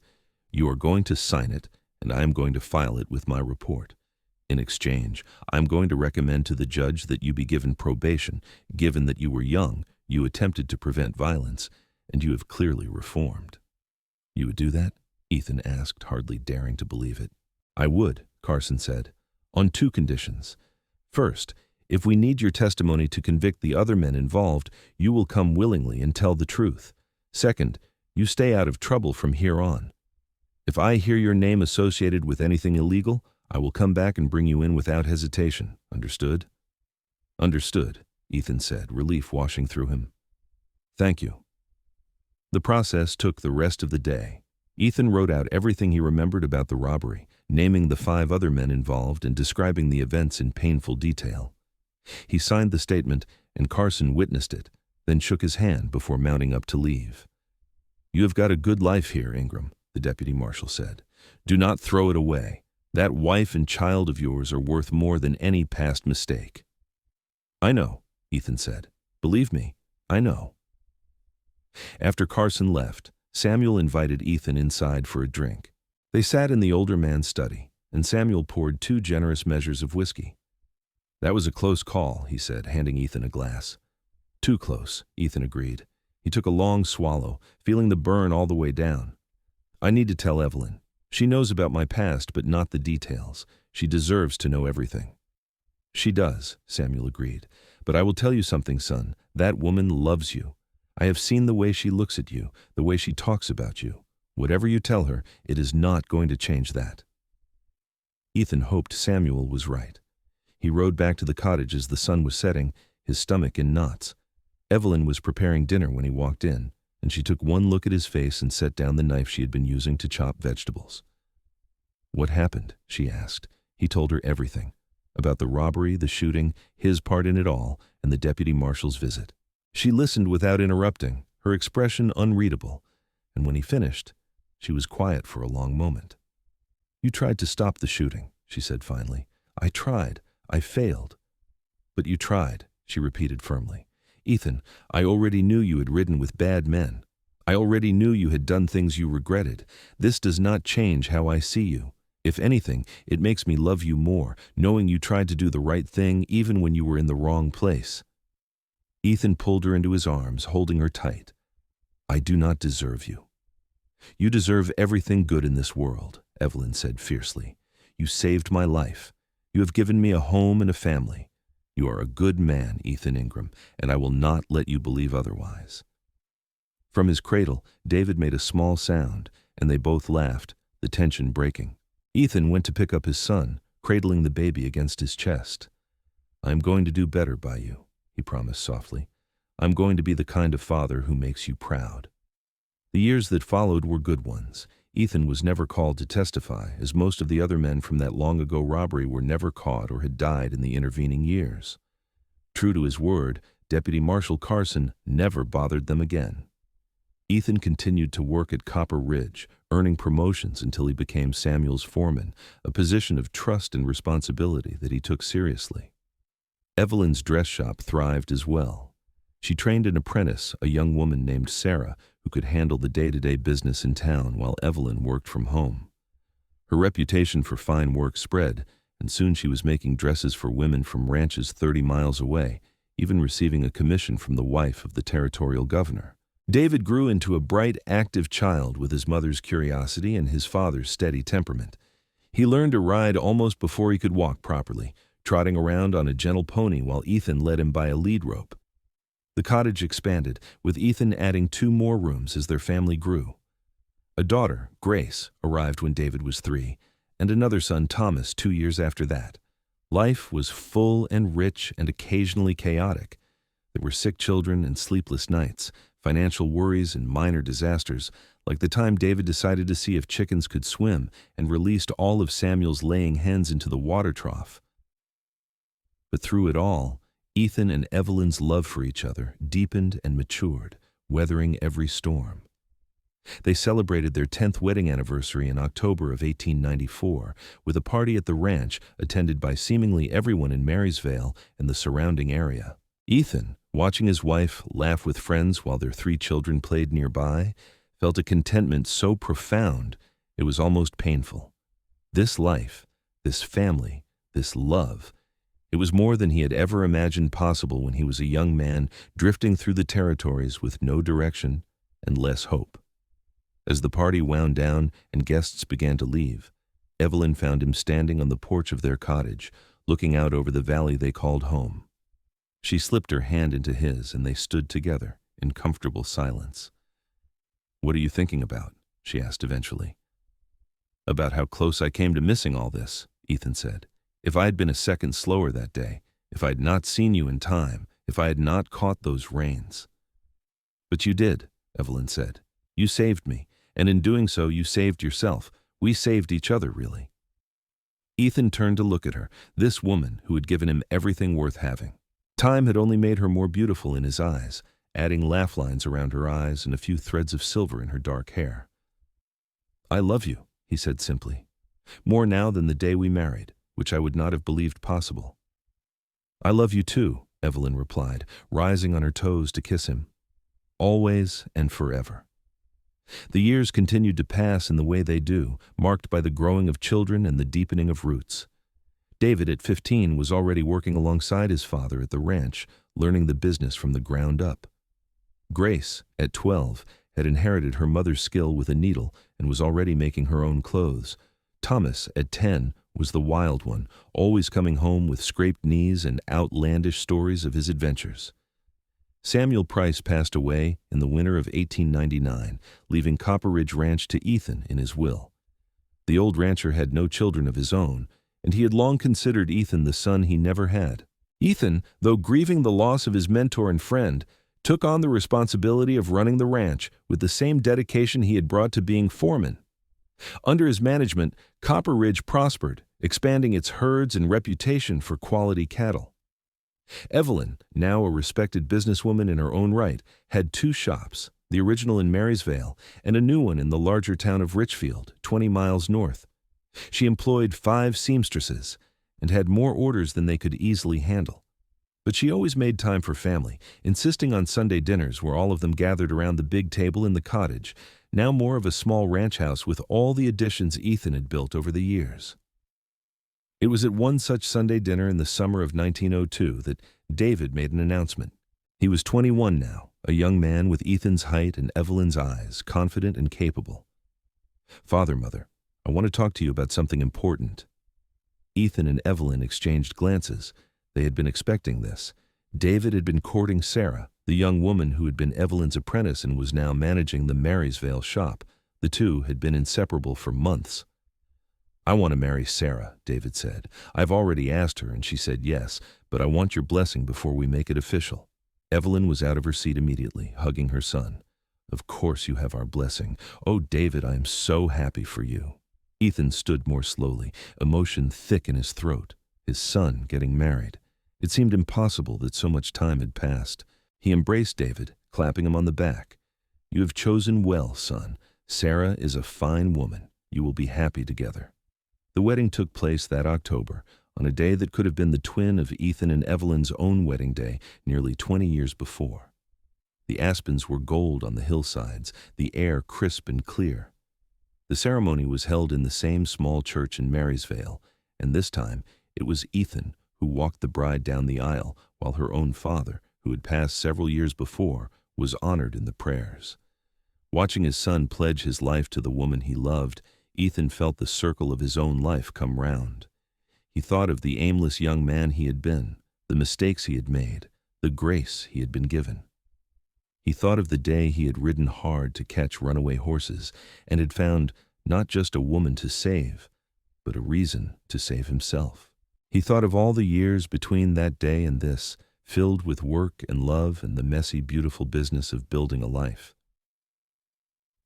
You are going to sign it, and I am going to file it with my report. In exchange, I am going to recommend to the judge that you be given probation, given that you were young, you attempted to prevent violence, and you have clearly reformed." "You would do that?" Ethan asked, hardly daring to believe it. "I would," Carson said, "on 2 conditions. First, if we need your testimony to convict the other men involved, you will come willingly and tell the truth. Second, you stay out of trouble from here on. If I hear your name associated with anything illegal, I will come back and bring you in without hesitation. Understood?" "Understood," Ethan said, relief washing through him. "Thank you." The process took the rest of the day. Ethan wrote out everything he remembered about the robbery, naming the 5 other men involved and describing the events in painful detail. He signed the statement, and Carson witnessed it, then shook his hand before mounting up to leave. "You have got a good life here, Ingram," the deputy marshal said. "Do not throw it away. That wife and child of yours are worth more than any past mistake." "I know," Ethan said. "Believe me, I know." After Carson left, Samuel invited Ethan inside for a drink. They sat in the older man's study, and Samuel poured 2 generous measures of whiskey. "That was a close call," he said, handing Ethan a glass. "Too close," Ethan agreed. He took a long swallow, feeling the burn all the way down. "I need to tell Evelyn. She knows about my past, but not the details. She deserves to know everything." "She does," Samuel agreed. "But I will tell you something, son. That woman loves you. I have seen the way she looks at you, the way she talks about you. Whatever you tell her, it is not going to change that." Ethan hoped Samuel was right. He rode back to the cottage as the sun was setting, his stomach in knots. Evelyn was preparing dinner when he walked in, and she took one look at his face and set down the knife she had been using to chop vegetables. "What happened?" she asked. He told her everything, about the robbery, the shooting, his part in it all, and the deputy marshal's visit. She listened without interrupting, her expression unreadable, and when he finished, she was quiet for a long moment. "You tried to stop the shooting," she said finally. "I tried. I failed." "But you tried," she repeated firmly. "Ethan, I already knew you had ridden with bad men. I already knew you had done things you regretted. This does not change how I see you. If anything, it makes me love you more, knowing you tried to do the right thing even when you were in the wrong place." Ethan pulled her into his arms, holding her tight. "I do not deserve you." "You deserve everything good in this world," Evelyn said fiercely. "You saved my life. You have given me a home and a family. You are a good man, Ethan Ingram, and I will not let you believe otherwise." From his cradle, David made a small sound, and they both laughed, the tension breaking. Ethan went to pick up his son, cradling the baby against his chest. "I am going to do better by you," he promised softly. "I'm going to be the kind of father who makes you proud." The years that followed were good ones. Ethan was never called to testify, as most of the other men from that long-ago robbery were never caught or had died in the intervening years. True to his word, Deputy Marshal Carson never bothered them again. Ethan continued to work at Copper Ridge, earning promotions until he became Samuel's foreman, a position of trust and responsibility that he took seriously. Evelyn's dress shop thrived as well. She trained an apprentice, a young woman named Sarah, who could handle the day-to-day business in town while Evelyn worked from home. Her reputation for fine work spread, and soon she was making dresses for women from ranches 30 miles away, even receiving a commission from the wife of the territorial governor. David grew into a bright, active child with his mother's curiosity and his father's steady temperament. He learned to ride almost before he could walk properly, trotting around on a gentle pony while Ethan led him by a lead rope. The cottage expanded, with Ethan adding 2 more rooms as their family grew. A daughter, Grace, arrived when David was 3, and another son, Thomas, 2 years after that. Life was full and rich and occasionally chaotic. There were sick children and sleepless nights, financial worries and minor disasters, like the time David decided to see if chickens could swim and released all of Samuel's laying hens into the water trough. But through it all, Ethan and Evelyn's love for each other deepened and matured, weathering every storm. They celebrated their 10th wedding anniversary in October of 1894 with a party at the ranch attended by seemingly everyone in Marysvale and the surrounding area. Ethan, watching his wife laugh with friends while their 3 children played nearby, felt a contentment so profound it was almost painful. This life, this family, this love, it was more than he had ever imagined possible when he was a young man drifting through the territories with no direction and less hope. As the party wound down and guests began to leave, Evelyn found him standing on the porch of their cottage, looking out over the valley they called home. She slipped her hand into his, and they stood together in comfortable silence. "What are you thinking about?" she asked eventually. "About how close I came to missing all this," Ethan said. "If I had been a second slower that day, if I had not seen you in time, if I had not caught those reins." "But you did," Evelyn said. "You saved me, and in doing so you saved yourself. We saved each other, really." Ethan turned to look at her, this woman who had given him everything worth having. Time had only made her more beautiful in his eyes, adding laugh lines around her eyes and a few threads of silver in her dark hair. "I love you," he said simply, "more now than the day we married, which I would not have believed possible." "I love you too," Evelyn replied, rising on her toes to kiss him. "Always and forever." The years continued to pass in the way they do, marked by the growing of children and the deepening of roots. David, at 15, was already working alongside his father at the ranch, learning the business from the ground up. Grace, at 12, had inherited her mother's skill with a needle and was already making her own clothes. Thomas, at 10, was the wild one, always coming home with scraped knees and outlandish stories of his adventures. Samuel Price passed away in the winter of 1899, leaving Copper Ridge Ranch to Ethan in his will. The old rancher had no children of his own, and he had long considered Ethan the son he never had. Ethan, though grieving the loss of his mentor and friend, took on the responsibility of running the ranch with the same dedication he had brought to being foreman. Under his management, Copper Ridge prospered, expanding its herds and reputation for quality cattle. Evelyn, now a respected businesswoman in her own right, had 2 shops, the original in Marysvale and a new one in the larger town of Richfield, 20 miles north. She employed 5 seamstresses and had more orders than they could easily handle. But she always made time for family, insisting on Sunday dinners where all of them gathered around the big table in the cottage, now more of a small ranch house with all the additions Ethan had built over the years. It was at one such Sunday dinner in the summer of 1902 that David made an announcement. He was 21 now, a young man with Ethan's height and Evelyn's eyes, confident and capable. "Father, Mother, I want to talk to you about something important." Ethan and Evelyn exchanged glances. They had been expecting this. David had been courting Sarah, the young woman who had been Evelyn's apprentice and was now managing the Marysvale shop. The two had been inseparable for months. "I want to marry Sarah," David said. "I've already asked her and she said yes, but I want your blessing before we make it official." Evelyn was out of her seat immediately, hugging her son. "Of course you have our blessing. Oh, David, I am so happy for you." Ethan stood more slowly, emotion thick in his throat. His son getting married. It seemed impossible that so much time had passed. He embraced David, clapping him on the back. "You have chosen well, son. Sarah is a fine woman. You will be happy together." The wedding took place that October, on a day that could have been the twin of Ethan and Evelyn's own wedding day nearly 20 years before. The aspens were gold on the hillsides, the air crisp and clear. The ceremony was held in the same small church in Marysvale, and this time it was Ethan who walked the bride down the aisle, while her own father, who had passed several years before, was honored in the prayers. Watching his son pledge his life to the woman he loved, Ethan felt the circle of his own life come round. He thought of the aimless young man he had been, the mistakes he had made, the grace he had been given. He thought of the day he had ridden hard to catch runaway horses and had found not just a woman to save, but a reason to save himself. He thought of all the years between that day and this, filled with work and love and the messy, beautiful business of building a life.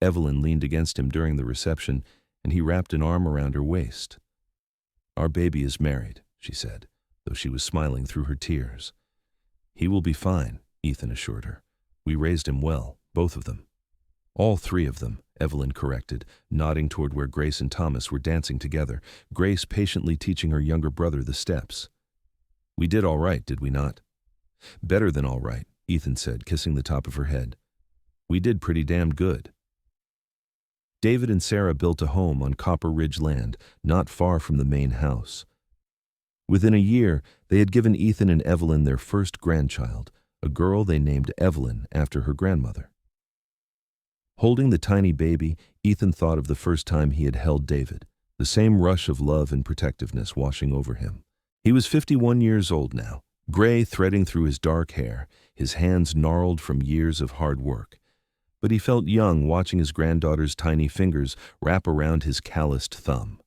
Evelyn leaned against him during the reception, and he wrapped an arm around her waist. "Our baby is married," she said, though she was smiling through her tears. "He will be fine," Ethan assured her. "We raised him well, both of them." "All three of them," Evelyn corrected, nodding toward where Grace and Thomas were dancing together, Grace patiently teaching her younger brother the steps. "We did all right, did we not?" "Better than all right," Ethan said, kissing the top of her head. "We did pretty damn good." David and Sarah built a home on Copper Ridge land, not far from the main house. Within a year, they had given Ethan and Evelyn their first grandchild, a girl they named Evelyn after her grandmother. Holding the tiny baby, Ethan thought of the first time he had held David, the same rush of love and protectiveness washing over him. He was 51 years old now, gray threading through his dark hair, his hands gnarled from years of hard work. But he felt young watching his granddaughter's tiny fingers wrap around his calloused thumb.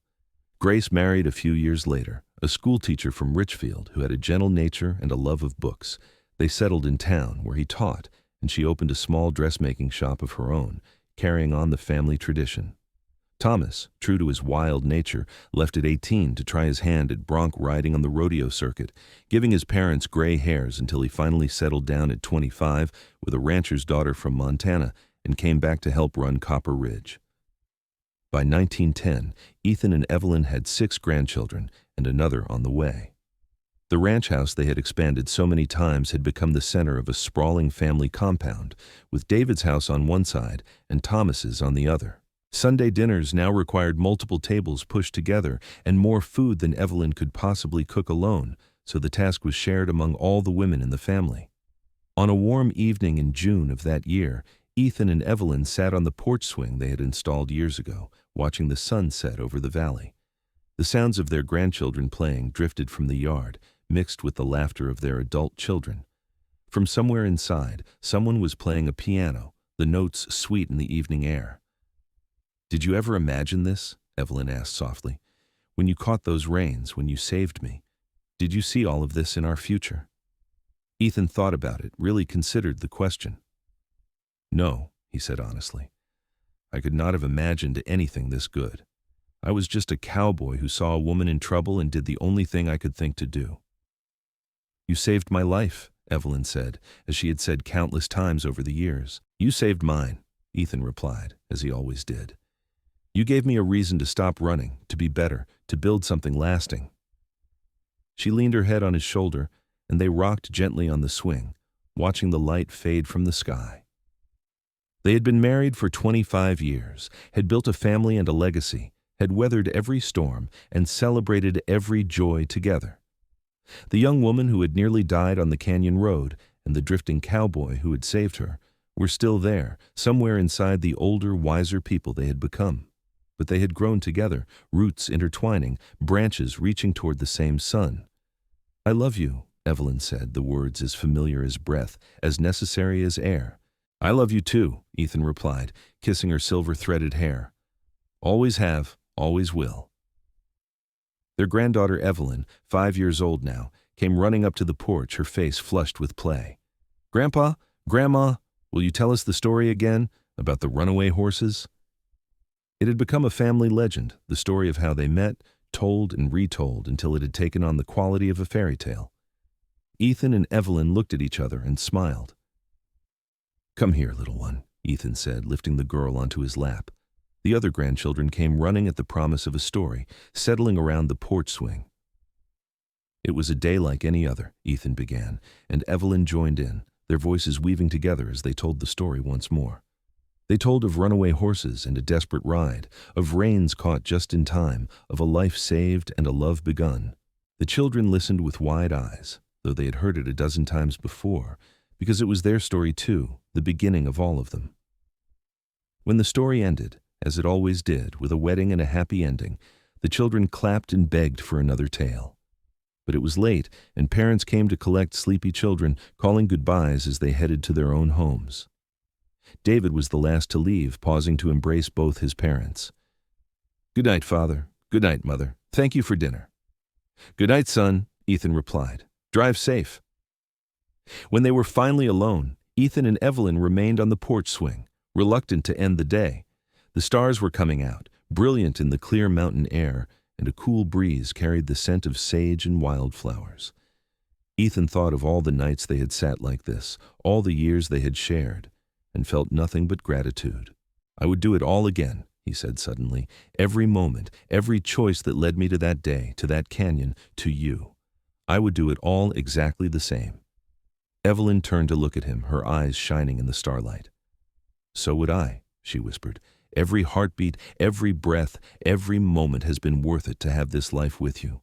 Grace married a few years later, a schoolteacher from Richfield who had a gentle nature and a love of books. They settled in town, where he taught, and she opened a small dressmaking shop of her own, carrying on the family tradition. Thomas, true to his wild nature, left at 18 to try his hand at bronc riding on the rodeo circuit, giving his parents gray hairs until he finally settled down at 25 with a rancher's daughter from Montana and came back to help run Copper Ridge. By 1910, Ethan and Evelyn had 6 grandchildren and another on the way. The ranch house they had expanded so many times had become the center of a sprawling family compound, with David's house on one side and Thomas's on the other. Sunday dinners now required multiple tables pushed together and more food than Evelyn could possibly cook alone, so the task was shared among all the women in the family. On a warm evening in June of that year, Ethan and Evelyn sat on the porch swing they had installed years ago, watching the sun set over the valley. The sounds of their grandchildren playing drifted from the yard, mixed with the laughter of their adult children. From somewhere inside, someone was playing a piano, the notes sweet in the evening air. "Did you ever imagine this?" Evelyn asked softly. "When you caught those reins, when you saved me, did you see all of this in our future?" Ethan thought about it, really considered the question. "No," he said honestly. "I could not have imagined anything this good. I was just a cowboy who saw a woman in trouble and did the only thing I could think to do." "You saved my life," Evelyn said, as she had said countless times over the years. "You saved mine," Ethan replied, as he always did. "You gave me a reason to stop running, to be better, to build something lasting." She leaned her head on his shoulder, and they rocked gently on the swing, watching the light fade from the sky. They had been married for 25 years, had built a family and a legacy, had weathered every storm, and celebrated every joy together. The young woman who had nearly died on the canyon road, and the drifting cowboy who had saved her, were still there, somewhere inside the older, wiser people they had become. But they had grown together, roots intertwining, branches reaching toward the same sun. "I love you," Evelyn said, the words as familiar as breath, as necessary as air. "I love you too," Ethan replied, kissing her silver-threaded hair. "Always have, always will." Their granddaughter Evelyn, 5 years old now, came running up to the porch, her face flushed with play. "Grandpa, Grandma, will you tell us the story again, about the runaway horses?" It had become a family legend, the story of how they met, told and retold until it had taken on the quality of a fairy tale. Ethan and Evelyn looked at each other and smiled. "Come here, little one," Ethan said, lifting the girl onto his lap. The other grandchildren came running at the promise of a story, settling around the porch swing. "It was a day like any other," Ethan began, and Evelyn joined in, their voices weaving together as they told the story once more. They told of runaway horses and a desperate ride, of reins caught just in time, of a life saved and a love begun. The children listened with wide eyes, though they had heard it a dozen times before, because it was their story too, the beginning of all of them. When the story ended, as it always did, with a wedding and a happy ending, the children clapped and begged for another tale. But it was late, and parents came to collect sleepy children, calling goodbyes as they headed to their own homes. David was the last to leave, pausing to embrace both his parents. "Good night, Father. Good night, Mother. Thank you for dinner." "Good night, son," Ethan replied. "Drive safe." When they were finally alone, Ethan and Evelyn remained on the porch swing, reluctant to end the day. The stars were coming out, brilliant in the clear mountain air, and a cool breeze carried the scent of sage and wildflowers. Ethan thought of all the nights they had sat like this, all the years they had shared, and felt nothing but gratitude. "I would do it all again," he said suddenly. "Every moment, every choice that led me to that day, to that canyon, to you. I would do it all exactly the same." Evelyn turned to look at him, her eyes shining in the starlight. "So would I," she whispered. "Every heartbeat, every breath, every moment has been worth it to have this life with you."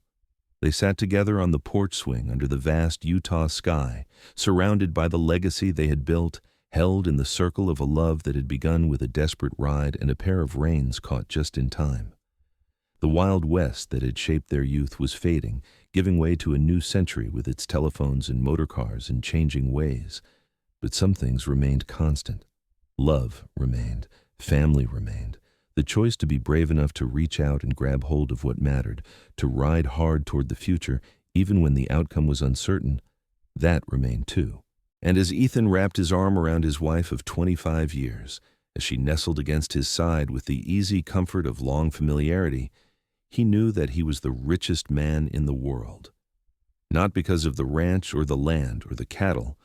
They sat together on the porch swing under the vast Utah sky, surrounded by the legacy they had built, held in the circle of a love that had begun with a desperate ride and a pair of reins caught just in time. The Wild West that had shaped their youth was fading, giving way to a new century with its telephones and motorcars and changing ways. But some things remained constant. Love remained. Family remained. The choice to be brave enough to reach out and grab hold of what mattered, to ride hard toward the future, even when the outcome was uncertain, that remained too. And as Ethan wrapped his arm around his wife of 25 years, as she nestled against his side with the easy comfort of long familiarity, he knew that he was the richest man in the world. Not because of the ranch or the land or the cattle,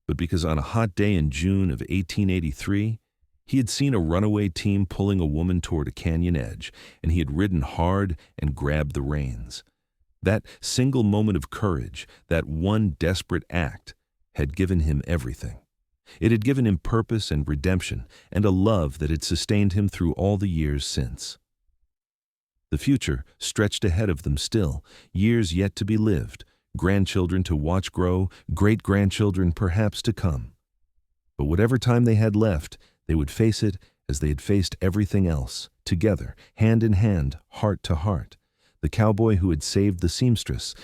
but because on a hot day in June of 1883, he had seen a runaway team pulling a woman toward a canyon edge, and he had ridden hard and grabbed the reins. That single moment of courage, that one desperate act, had given him everything. It had given him purpose and redemption, and a love that had sustained him through all the years since. The future stretched ahead of them still, years yet to be lived, grandchildren to watch grow, great-grandchildren perhaps to come. But whatever time they had left, they would face it as they had faced everything else, together, hand in hand, heart to heart. The cowboy who had saved the seamstress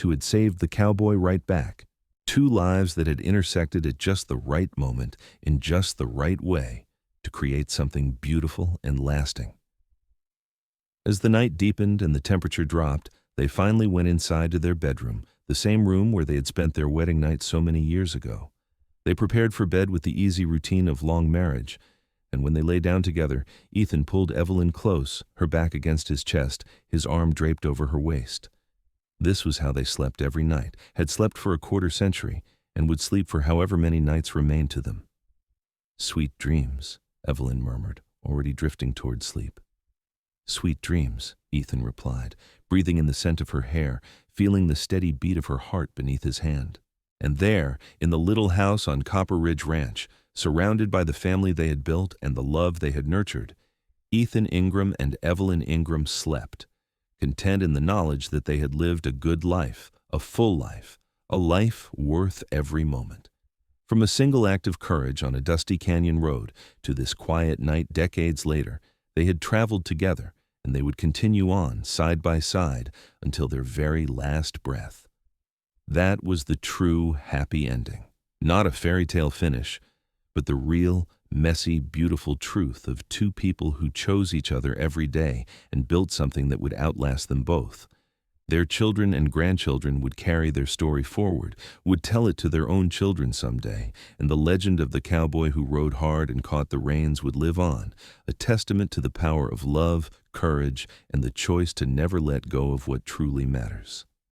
who had saved the cowboy right back. Two lives that had intersected at just the right moment, in just the right way, to create something beautiful and lasting. As the night deepened and the temperature dropped, they finally went inside to their bedroom, the same room where they had spent their wedding night so many years ago. They prepared for bed with the easy routine of long marriage, and when they lay down together, Ethan pulled Evelyn close, her back against his chest, his arm draped over her waist. This was how they slept every night, had slept for a quarter century, and would sleep for however many nights remained to them. "Sweet dreams," Evelyn murmured, already drifting toward sleep. "Sweet dreams," Ethan replied, breathing in the scent of her hair, feeling the steady beat of her heart beneath his hand. And there, in the little house on Copper Ridge Ranch, surrounded by the family they had built and the love they had nurtured, Ethan Ingram and Evelyn Ingram slept, content in the knowledge that they had lived a good life, a full life, a life worth every moment. From a single act of courage on a dusty canyon road to this quiet night decades later, they had traveled together, and they would continue on, side by side, until their very last breath. That was the true happy ending. Not a fairy tale finish, but the real, messy, beautiful truth of two people who chose each other every day and built something that would outlast them both. Their children and grandchildren would carry their story forward, would tell it to their own children someday, and the legend of the cowboy who rode hard and caught the reins would live on, a testament to the power of love, courage, and the choice to never let go of what truly matters.